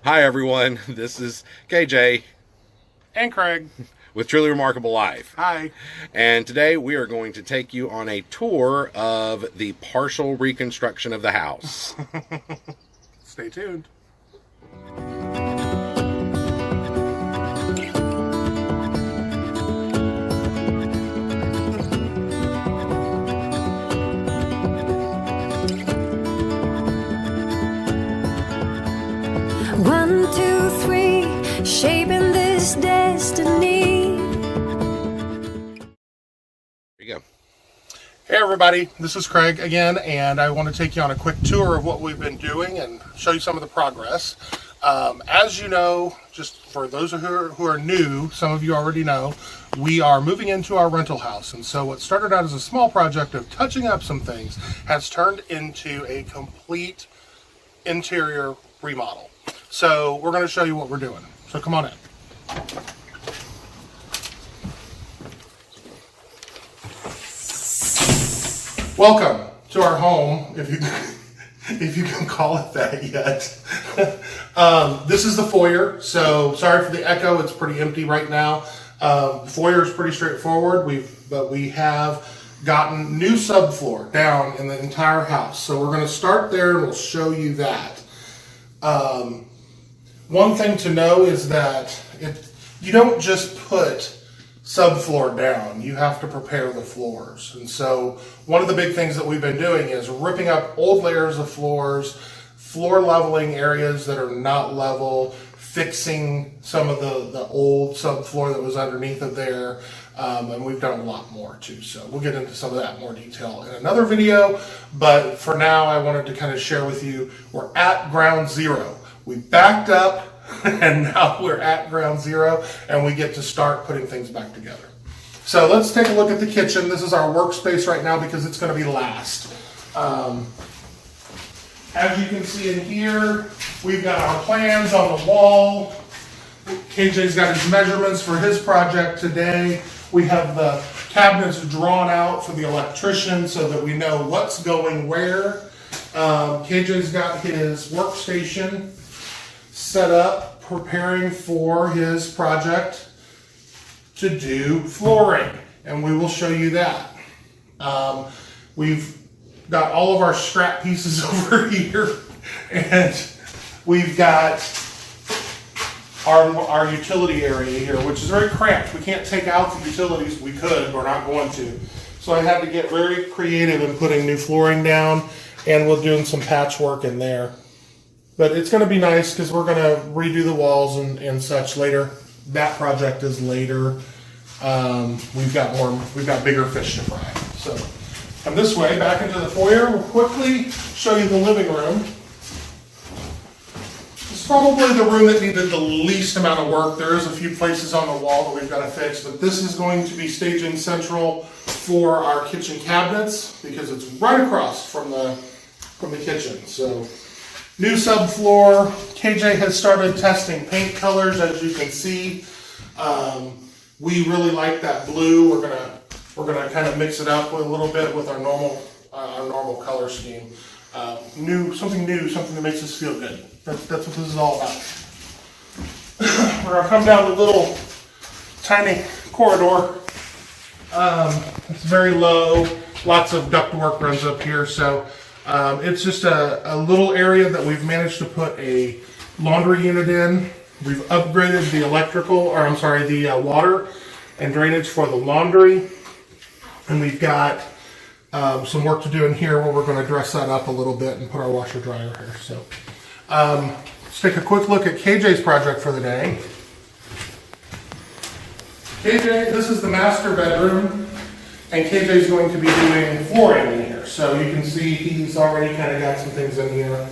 Hi, everyone. This is KJ And Craig. with Truly Remarkable Life. Hi. And today we are going to take you on a tour of the partial reconstruction of the house. Stay tuned. One, two, three, shaping this destiny. There you go. Hey everybody, this is Craig again, and I want to take you on a quick tour of what we've been doing and show you some of the progress. As you know, just for those who are new, some of you already know, we are moving into our rental house. And so what started out as a small project of touching up some things has turned into a complete interior remodel. So we're going to show you what we're doing. So come on in. Welcome to our home, if you can call it that yet. This is the foyer. So sorry for the echo. It's pretty empty right now. The foyer is pretty straightforward. But we have gotten new subfloor down in the entire house. So we're going to start there and we'll show you that. One thing to know is that you don't just put subfloor down, you have to prepare the floors. And so one of the big things that we've been doing is ripping up old layers of floors, floor leveling areas that are not level, fixing some of the old subfloor that was underneath of there. And we've done a lot more too. So we'll get into some of that in more detail in another video. But for now, I wanted to kind of share with you, we're at ground zero. We backed up and now we're at ground zero and we get to start putting things back together. So let's take a look at the kitchen. This is our workspace right now because it's going to be last. As you can see in here, we've got our plans on the wall. KJ's got his measurements for his project today. We have the cabinets drawn out for the electrician so that we know what's going where. KJ's got his workstation set up, preparing for his project to do flooring, and we will show you that. We've got all of our scrap pieces over here, and we've got our utility area here, which is very cramped. We can't take out the utilities. We could, we're not going to. So I had to get very creative in putting new flooring down, and we're doing some patchwork in there. But it's going to be nice because we're going to redo the walls and such later. That project is later. We've got bigger fish to fry. So come this way, back into the foyer. We'll quickly show you the living room. It's probably the room that needed the least amount of work. There is a few places on the wall that we've got to fix, but this is going to be staging central for our kitchen cabinets because it's right across from the kitchen. So new subfloor. KJ has started testing paint colors, as you can see. We really like that blue. We're gonna kind of mix it up a little bit with our normal color scheme. Something that makes us feel good. That's what this is all about. We're gonna come down the little tiny corridor. It's very low. Lots of ductwork runs up here, so. It's just a little area that we've managed to put a laundry unit in. We've upgraded the water and drainage for the laundry. And we've got some work to do in here where we're going to dress that up a little bit and put our washer dryer here. So let's take a quick look at KJ's project for the day. KJ, this is the master bedroom. And KJ is going to be doing flooring in here. So you can see he's already kind of got some things in here.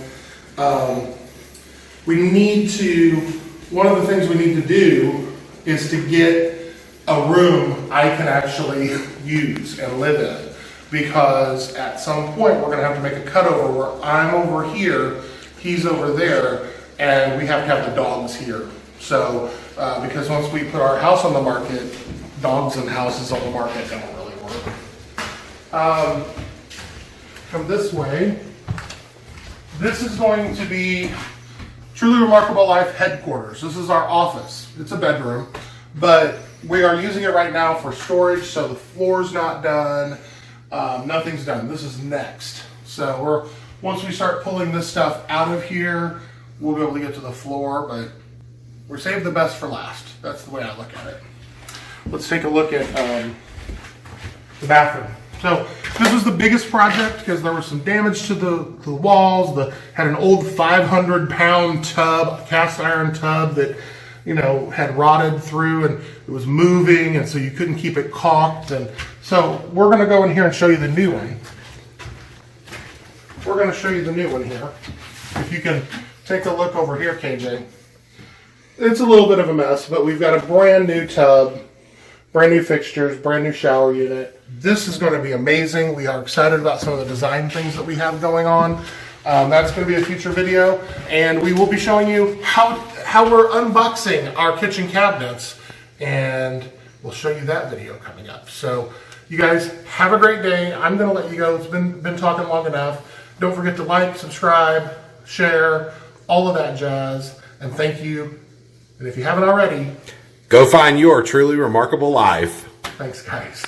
One of the things we need to do is to get a room I can actually use and live in. Because at some point we're going to have to make a cutover where I'm over here, he's over there, and we have to have the dogs here. So, because once we put our house on the market, dogs and houses on the market don't really work. Come this way. This is going to be Truly Remarkable Life headquarters. This is our office. It's a bedroom, but we are using it right now for storage, so the floor's not done. Nothing's done. This is next. So once we start pulling this stuff out of here, we'll be able to get to the floor, but we're saved the best for last. That's the way I look at it. Let's take a look at the bathroom. So this was the biggest project because there was some damage to the walls. Had an old 500-pound tub, cast iron tub that, you know, had rotted through and it was moving, and so you couldn't keep it caulked. And so we're going to go in here and show you the new one. We're going to show you the new one here. If you can take a look over here, KJ. It's a little bit of a mess, but we've got a brand new tub, brand new fixtures, brand new shower unit. This is going to be amazing. We are excited about some of the design things that we have going on. That's going to be a future video, and we will be showing you how we're unboxing our kitchen cabinets, and we'll show you that video coming up. So you guys have a great day. I'm going to let you go. It's been talking long enough. Don't forget to like, subscribe, share, all of that jazz, and thank you. And if you haven't already, go find your truly remarkable life. Thanks, guys.